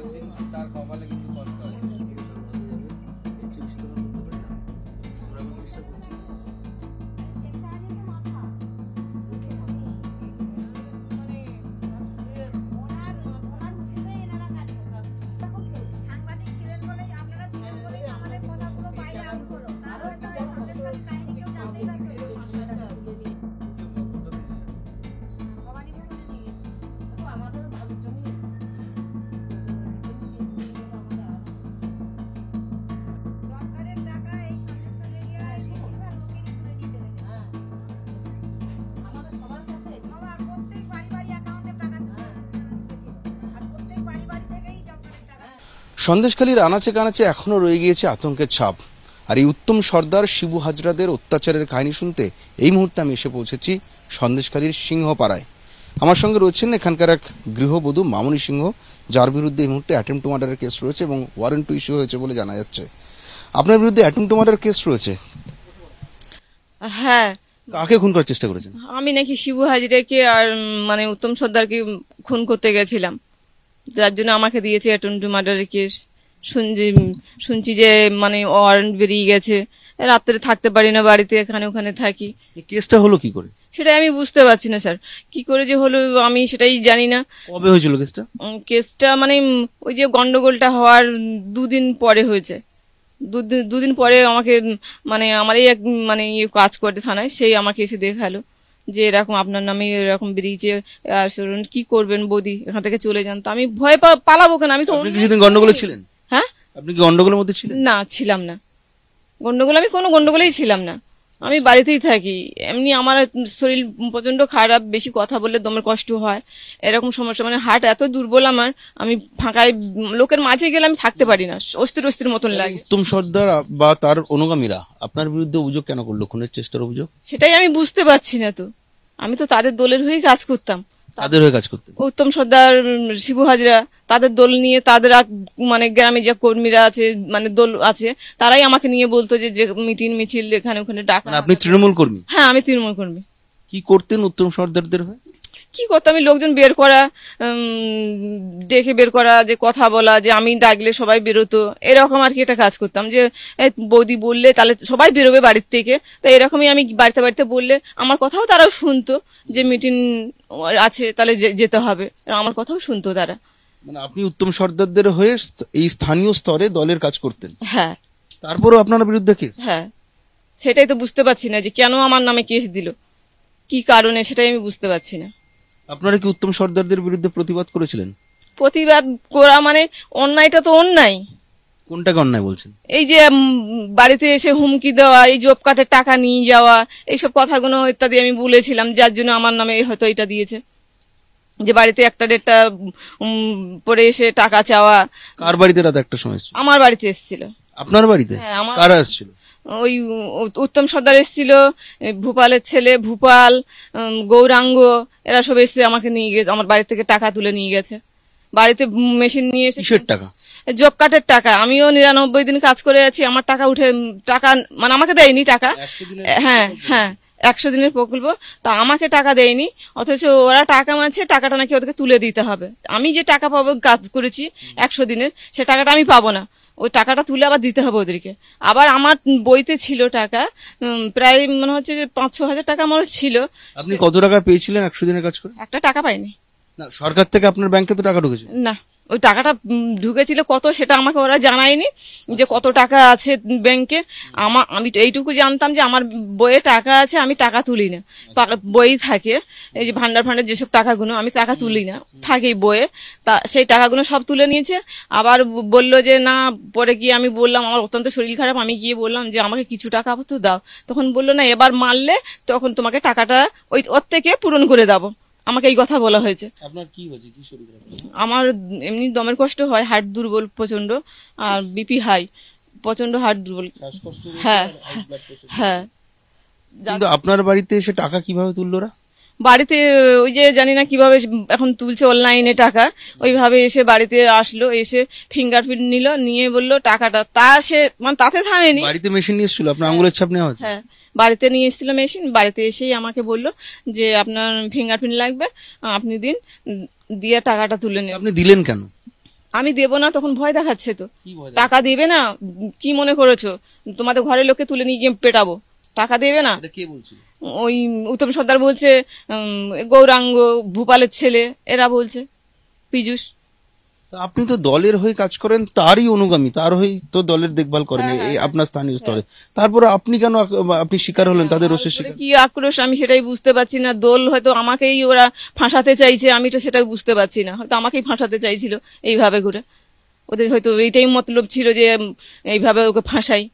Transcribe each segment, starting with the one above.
পরের দিন তার কপালে কিন্তু কষ্ট আছে। সন্দেশখালীর আনাচে কানাচে এখনো রয়ে গিয়েছে আতঙ্কের ছাপ। আর এই উত্তম সর্দার শিবু হাজরাদের অত্যাচারের কাহিনী শুনতে এই মুহূর্তে আমি এসে পৌঁছেছি সন্দেশখালীর সিংহপাড়ায়। আমার সঙ্গে রয়েছেন এখানকার এক গৃহবধূ মামনি সিংহ, যার বিরুদ্ধে এই মুহূর্তে অ্যাটেম্প্ট টু মার্ডারের কেস রয়েছে এবং ওয়ারেন্ট টু ইস্যু হয়েছে বলে জানা যাচ্ছে। আপনার বিরুদ্ধে অ্যাটেম্প্ট টু মার্ডার কেস রয়েছে? হ্যাঁ। কাকে খুন করার চেষ্টা করেছেন? আমি নাকি শিবু হাজরাকে আর উত্তম সর্দারকে খুন করতে গেছিলাম, যার জন্য আমাকে দিয়েছে অ্যাটেম্প্ট টু মার্ডারের কেস। শুনছি যে ওয়ারেন্ট বেরিয়ে গেছে, রাত্রে থাকতে পারি না বাড়িতে, এখানে ওখানে থাকি। কেসটা হলো কি করে সেটাই আমি বুঝতে পারছি না স্যার, কি করে যে হলো আমি সেটাই জানি না। কবে হয়েছিল কেসটা? কেসটা ওই যে গন্ডগোলটা হওয়ার দুদিন পরে হয়েছে। দুদিন পরে আমাকে আমার এই কাজ করতে থানায়, সেই আমাকে এসে দেখালো যে এরকম আপনার নামে এরকম বেরিয়েছে, কি করবেন বৌদি, এখান থেকে চলে যান। তো আমি ভয় পালাবো কেন? আমি তো কিছুদিন গন্ডগোলে ছিলেন? হ্যাঁ। আপনি কি গন্ডগোলের মধ্যে ছিলেন? না, ছিলাম না গন্ডগোল, আমি কোনো গন্ডগোলেই ছিলাম না। আমি বাড়িতেই থাকি। এমনি আমার শরীর প্রচন্ড খারাপ, বেশি কথা বললে দমের কষ্ট হয়, এরকম সমস্যা। হার্ট এত দুর্বল আমার, আমি ফাঁকায় লোকের মাঝে গেলে আমি থাকতে পারি না, অস্থির অস্থির মতন লাগে। উত্তম সর্দার বা তার অনুগামীরা আপনার বিরুদ্ধে অভিযোগ কেন করলো, খুনের চেষ্টার অভিযোগ? সেটাই আমি বুঝতে পারছি না। তো আমি তো তাদের দলের হয়েই কাজ করতাম। তাদের হয়ে কাজ করতে? উত্তম সর্দার, শিবু হাজরা, তাদের দল নিয়ে, তাদের গ্রামে যে কর্মীরা আছে, দল আছে, তারাই আমাকে নিয়ে বলতো যে মিটিং মিছিল এখানে ওখানে ডাকা। আপনি তৃণমূল কর্মী? হ্যাঁ, আমি তৃণমূল কর্মী। কি করতেন উত্তম সর্দারদের হয়ে? কি করতাম, আমি লোকজন বের করা, ডেকে বের করা, যে কথা বলা, যে আমি ডাকলে সবাই বেরোতো, এরকম আর কি একটা কাজ করতাম। যে বৌদি বললে তাহলে সবাই বেরোবে বাড়ির থেকে, তাই এরকমই আমি বাড়িতে বাড়িতে বললে আমার কথাও তারাও শুনতো, যে মিটিং আছে তাহলে যেতে হবে, আমার কথাও শুনতো তারা। আপনি উত্তম সর্দারদের হয়ে এই স্থানীয় স্তরে দলের কাজ করতেন? হ্যাঁ। তারপরও আপনার বিরুদ্ধে কেস? হ্যাঁ, সেটাই তো বুঝতে পারছি না যে কেন আমার নামে কেস দিল, কি কারণে, সেটাই আমি বুঝতে পারছি না। আপনারা কি উত্তম সর্দারদের বিরুদ্ধে প্রতিবাদ করেছিলেন? প্রতিবাদ করা অন্যায়টা তো অন্যায়। কোনটাকে অন্যায় বলছেন? এই যে বাড়িতে এসে হুমকি দেওয়া, এই জব কার্ডের টাকা নিয়ে যাওয়া, এইসব কথাগুলো ইত্যাদি আমি বলেছিলাম, যার জন্য আমার নামে হয়তো এটা দিয়েছে। যে বাড়িতে একটা ডেটটা পরে এসে টাকা চাওয়া। কার বাড়িতে রাত একটা সময়? আমার বাড়িতে এসেছিল। আপনার বাড়িতে? হ্যাঁ। কারা এসেছিল? ওই উত্তম সর্দার এসেছিল, ভূপালের ছেলে ভূপাল, গৌরাঙ্গ, এরা সব এসে আমাকে নিয়ে গেছে, আমার বাড়ি থেকে টাকা তুলে নিয়ে গেছে। বাড়িতে মেশিন নিয়ে এসে। কিসের টাকা? জব কার্ডের টাকা। আমিও 99 দিন কাজ করে আছি, আমার টাকা উঠে, টাকা আমাকে দেয়নি টাকা। হ্যাঁ হ্যাঁ, 100 দিনের প্রকল্প, তা আমাকে টাকা দেয়নি, অথচ ওরা টাকা মানছে, টাকাটা নাকি ওদেরকে তুলে দিতে হবে। আমি যে টাকা পাবো, কাজ করেছি 100 দিনের, সে টাকাটা আমি পাবো না, ওই টাকাটা তুলে আবার দিতে হবে ওদেরকে। আবার আমার বইতে ছিল টাকা, প্রায় মনে হচ্ছে যে 5-6 হাজার টাকা আমার ছিল। আপনি কত টাকা পেয়েছিলেন 100 দিনের কাজ করে? একটা টাকা পাইনি। না, সরকার থেকে আপনার ব্যাংকে তো টাকা ঢুকেছে? না, ওই টাকাটা ঢুকেছিল কত সেটা আমাকে ওরা জানায়নি, যে কত টাকা আছে ব্যাংকে। আমি এইটুকু জানতাম যে আমার বইয়ে টাকা আছে, আমি টাকা তুলি না, বই থাকে, এই যে ভান্ডার ফান্ডার যেসব টাকাগুলো, আমি টাকা তুলি না, থাকেই বইয়ে। তা সেই টাকাগুলো সব তুলে নিয়েছে। আবার বললো যে না, পরে গিয়ে আমি বললাম আমার অত্যন্ত শরীর খারাপ, আমি গিয়ে বললাম যে আমাকে কিছু টাকা আপাতত দাও। তখন বললো না, এবার মারলে তখন তোমাকে টাকাটা ওর থেকে পূরণ করে দেবো, আমাকে এই কথা বলা হয়েছে। আপনার কি হয়েছে, কি শরীর খারাপ? আমার এমনি দমের কষ্ট হয়, হার্ট দুর্বল প্রচন্ড, আর বিপি হাই, প্রচন্ড হার্ট দুর্বল। হ্যাঁ হ্যাঁ। কিন্তু আপনার বাড়িতে এসে টাকা কিভাবে তুললো ওরা? বাড়িতে ওই যে জানি না কিভাবে এখন তুলছে অনলাইনে টাকা, ওইভাবে এসে বাড়িতে আসলো, এসে ফিঙ্গারপ্রিন্ট নিল, নিয়ে বললো টাকাটা, তা সে তাতে থামেনি। বাড়িতে মেশিন নিয়ে এসেছিল, আপনার আঙুলের ছাপ নেওয়া হয়েছে? হ্যাঁ, বাড়িতে নিয়ে এসেছিল মেশিন। বাড়িতে এসেই আমাকে বললো যে আপনার ফিঙ্গারপ্রিন্ট লাগবে, আপনি দিন, দিয়ে টাকাটা তুলে নিন। আপনি দিলেন কেন? আমি দেবো না, তখন ভয় দেখাচ্ছে তো। কি ভয় টাকা দেবে না, কি মনে করেছো তোমাদের ঘরের লোককে তুলে নিয়ে গিয়ে পেটাবো? টাকা দেবে না। এটা কে বলছিল? ওই উত্তম সর্দার বলছে, গৌরাঙ্গ, ভূপালের ছেলে, এরা বলছে, পীযূষ। আপনি তো দলের হয়ে কাজ করেন, তারই অনুগামী, তার হয়ে তো দলের দেখভাল করেন এই আপনার স্থানীয় স্তরে, তারপরে আপনি কেন আপনি শিকার হলেন তাদের রোষের শিকার? কি আক্রোশ আমি সেটাই বুঝতে পারছি না। দল হয়তো আমাকেই ওরা ফাঁসাতে চাইছে, আমি তো সেটা বুঝতে পারছি না। হয়তো আমাকেই ফাঁসাতে চাইছিল এইভাবে করে, ওদের হয়তো এইটাই মতলব ছিল যে এইভাবে ওকে ফাঁসাই।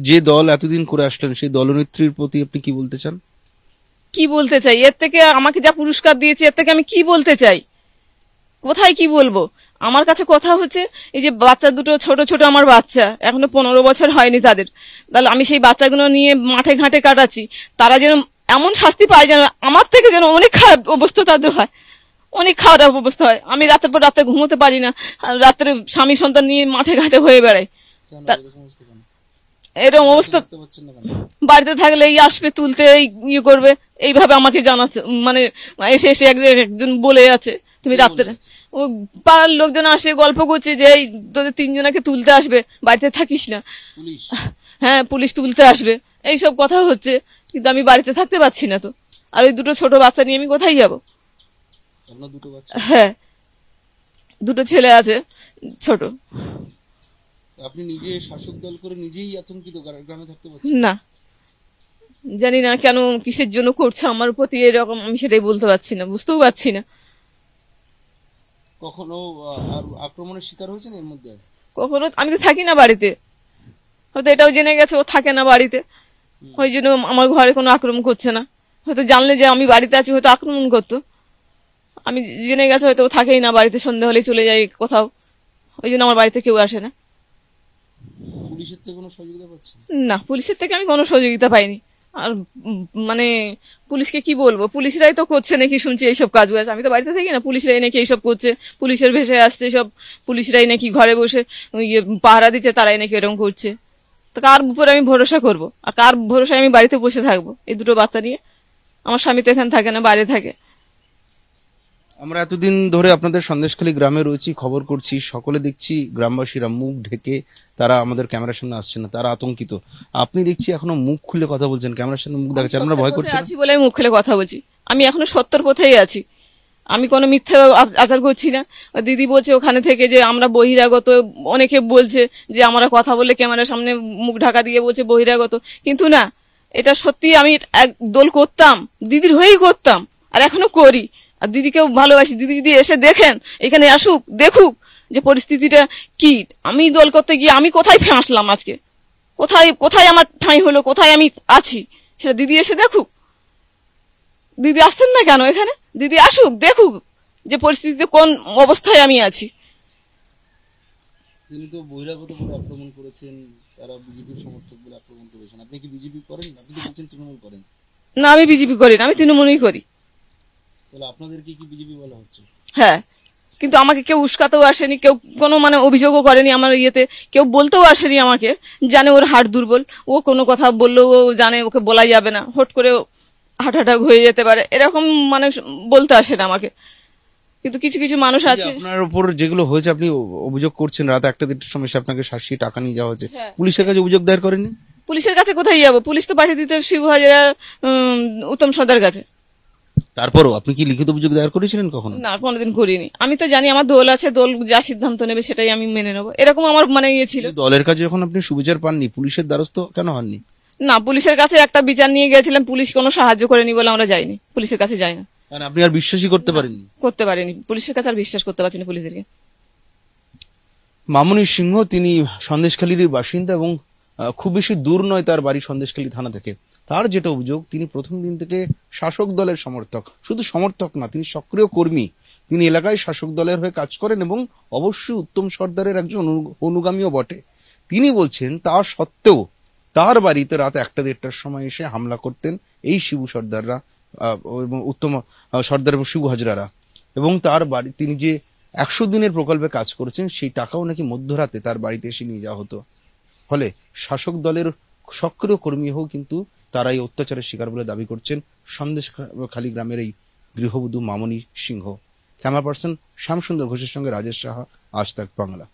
যে দল এতদিন করে আসলেন সেই দলনেত্রীর প্রতি আপনি কি বলতে চান? কি বলতে চাই, এর থেকে আমাকে যা পুরস্কার দিয়েছে এর থেকে আমি কি বলতে চাই, কোথায় কি বলবো? আমার কাছে কথা হচ্ছে এই যে বাচ্চা দুটো ছোট ছোট আমার বাচ্চা, এখনো 15 বছর হয়নি তাদের, তাহলে আমি সেই বাচ্চাগুলো নিয়ে মাঠে ঘাটে কাটাচ্ছি, তারা যেন এমন শাস্তি পায় যেন আমার থেকে যেন অনেক খারাপ অবস্থা তাদের হয়, অনেক খারাপ অবস্থা হয়। আমি রাতের পর রাতে ঘুমোতে পারি না, আর রাত্রে স্বামী সন্তান নিয়ে মাঠে ঘাটে হয়ে বেড়াই। এরকম অবস্থা বাড়িতে থাকলে এই আসবে তুলতে, ইয়ে করবে, এইভাবে আমাকে জানাচ্ছে, মানে এসে এসে একজন বলে আছে তুমি রাত্রে, ও পাড়ার লোকজন আসে গল্প করছে যে এই তোদের 3 জনাকে তুলতে আসবে, বাড়িতে থাকিস না। হ্যাঁ, পুলিশ তুলতে আসবে, এইসব কথা হচ্ছে, কিন্তু আমি বাড়িতে থাকতে পারছি না তো। আর ওই দুটো ছোট বাচ্চা নিয়ে আমি কোথায় যাবো? হ্যাঁ, দুটো ছেলে আছে ছোট। আপনি নিজে শাসক দল করে নিজেই আতঙ্কিত, গ্রামে থাকতে পারছেন না? জানি না কেন, কিসের জন্য করছে আমার প্রতি এরকম, আমি সেটাই বলতে পারছি না, বুঝতেও পারছি না। কখনো আর আক্রমণের শিকার হয়েছেন এর মধ্যে? কখনো, আমি তো থাকি না বাড়িতে, হয়তো এটাও জেনে গেছে ও থাকে না বাড়িতে, ওই জন্য আমার ঘরে কোনো আক্রমণ করছে না। হয়তো জানলে যে আমি বাড়িতে আছি হয়তো আক্রমণ করতো, আমি জেনে গেছে হয়তো ও থাকেই না বাড়িতে, সন্ধ্যা হলেই চলে যায় কোথাও, ওই জন্য আমার বাড়িতে কেউ আসে না। পুলিশের থেকে কোনো সহযোগিতা পাচ্ছেন? না, পুলিশের থেকে আমি কোনো সহযোগিতা পাইনি। আর মানে পুলিশকে কি বলবো, পুলিশরাই তো করছে নাকি শুনছি এইসব কাজ, আমি তো বাড়িতে থাকি না, পুলিশরাই নাকি এইসব করছে, পুলিশের ভেসে আসছে সব, পুলিশরাই নাকি ঘরে বসে পাহারা দিচ্ছে, তারাই নাকি এরকম করছে। তো কার উপরে আমি ভরসা করবো, আর কার ভরসায় আমি বাড়িতে বসে থাকবো এই দুটো বাচ্চা নিয়ে? আমার স্বামী তো এখানে থাকে না, বাইরে থাকে। আমরা এতদিন ধরে আপনাদের সন্দেশখালী গ্রামে রয়েছি, খবর করছি, সকলে দেখছি গ্রামবাসীরা মুখ ঢেকে তারা আমাদের ক্যামেরার সামনে আসছে না, তারা আতঙ্কিত। আপনি দেখছি এখনো মুখ খুলে কথা বলছেন, ক্যামেরার সামনে মুখ দেখাচ্ছেন, আপনারা ভয় করছেন? আছি বলে মুখ খুলে কথা বলছি, আমি এখনো সত্যর পথেই আছি, আমি কোনো মিথ্যা আচার করছি না। দিদি বলছে ওখানে থেকে যে আমরা বহিরাগত, অনেকে বলছে যে আমরা কথা বলে ক্যামেরার সামনে মুখ ঢাকা দিয়ে বলছে বহিরাগত, কিন্তু না, এটা সত্যি আমি এক দোল করতাম, দিদির হয়েই করতাম, আর এখনো করি, আর দিদিকেও ভালোবাসি। দিদি যদি এসে দেখেন, এখানে আসুক, দেখুক যে পরিস্থিতিটা কি। আমি দোল করতে গিয়ে আমি কোথায় ফাঁসলাম আজকে, কোথায় কোথায় আমার ঠাঁই হলো, কোথায় আমি আছি, সেটা দিদি এসে দেখুক। দিদি আসছেন না কেন এখানে? দিদি আসুক, দেখুক যে পরিস্থিতিতে কোন অবস্থায় আমি আছি। তিনি তো বহিরাগত বলে আক্রমণ করেছেন, তারা বিজেপির সমর্থক বলে আক্রমণ করেছেন। আপনি কি বিজেপি করেন? আপনি তো বলছেন তৃণমূল করেন। না, আমি বিজেপি করি না, আমি তৃণমূলই করি। তাহলে আপনাদেরকে কি বিজেপি বলা হচ্ছে? হ্যাঁ, কিন্তু আমাকে কেউ উস্কাতেও আসেনি, কেউ কোনো মানে অভিযোগও করেনি আমার ইয়েতে, কেউ বলতেও আসেনি আমাকে, জানে ওর হাড় দুর্বল, ও কোনো কথা বললেও ও জানে ওকে বলা যাবে না, হট করে হার্ট অ্যাটাক হয়ে যেতে পারে, এরকম মানে বলতে আসে না আমাকে। কিন্তু কিছু কিছু মানুষ আছে। আপনার উপর যেগুলো হয়েছে, আপনি অভিযোগ করছেন, রাত 1টা-2টার সময় আপনাকে শাসিয়ে টাকা নিয়ে যাওয়া হয়েছে, পুলিশের কাছে অভিযোগ দায়ের করেননি? পুলিশের কাছে কোথায় যাবো, পুলিশ তো পাঠিয়ে দিতে শিবু হাজরা, উত্তম সর্দার কাছে। তারপরও আপনি কি লিখিত অভিযোগ দায়ের করেছিলেন কখনো? না, কোনোদিন করিনি। আমি তো জানি আমার দল আছে, দল যা সিদ্ধান্ত নেবে সেটাই আমি মেনে নেবো, এরকম আমার মানে ইয়ে ছিল। দলের কাছে যখন আপনি সুবিচার পাননি, পুলিশের দ্বারস্থ কেন হননি? না, পুলিশের কাছে একটা বিচার নিয়ে গেছিলাম, পুলিশ কোনো সাহায্য করেনি বলে আমরা যাইনি, পুলিশের কাছে যাই না। মানে আপনি আর বিশ্বাসই করতে পারেননি? করতে পারিনি, পুলিশের কাছে আর বিশ্বাস করতে পারছি না পুলিশদেরকে। মামনি সিংহ, তিনি সন্দেশখালীর বাসিন্দা এবং খুব বেশি দূর নয় তার বাড়ি সন্দেশখালী থানা থেকে। তার যেটা অভিযোগ, তিনি প্রথম দিন থেকে শাসক দলের সমর্থক, শুধু সমর্থক না, তিনি সক্রিয় কর্মী, তিনি এলাকায় শাসক দলের হয়ে কাজ করেন এবং অবশ্যই উত্তম সর্দারের একজন অনুগামীও বটে। তিনি বলছেন তা সত্ত্বেও তার বাড়িতে রাত 1টা-1.5টার সময় এসে হামলা করতেন এই শিবু সর্দাররা এবং উত্তম সর্দার এবং শিবু হাজরারা, এবং তার বাড়ি তিনি যে 100 দিনের প্রকল্পে কাজ করেছেন সেই টাকাও নাকি মধ্যরাতে তার বাড়িতে এসে নিয়ে যাওয়া হতো। ফলে শাসক দলের সক্রিয় কর্মী হোক কিন্তু তারা এই অত্যাচারের শিকার বলে দাবি করছেন সন্দেশখালী গ্রামের এই গৃহবধূ মামনি সিংহ। ক্যামেরা পার্সন শ্যামসুন্দর ঘোষের সঙ্গে রাজেশ সাহা, আজ তাক বাংলা।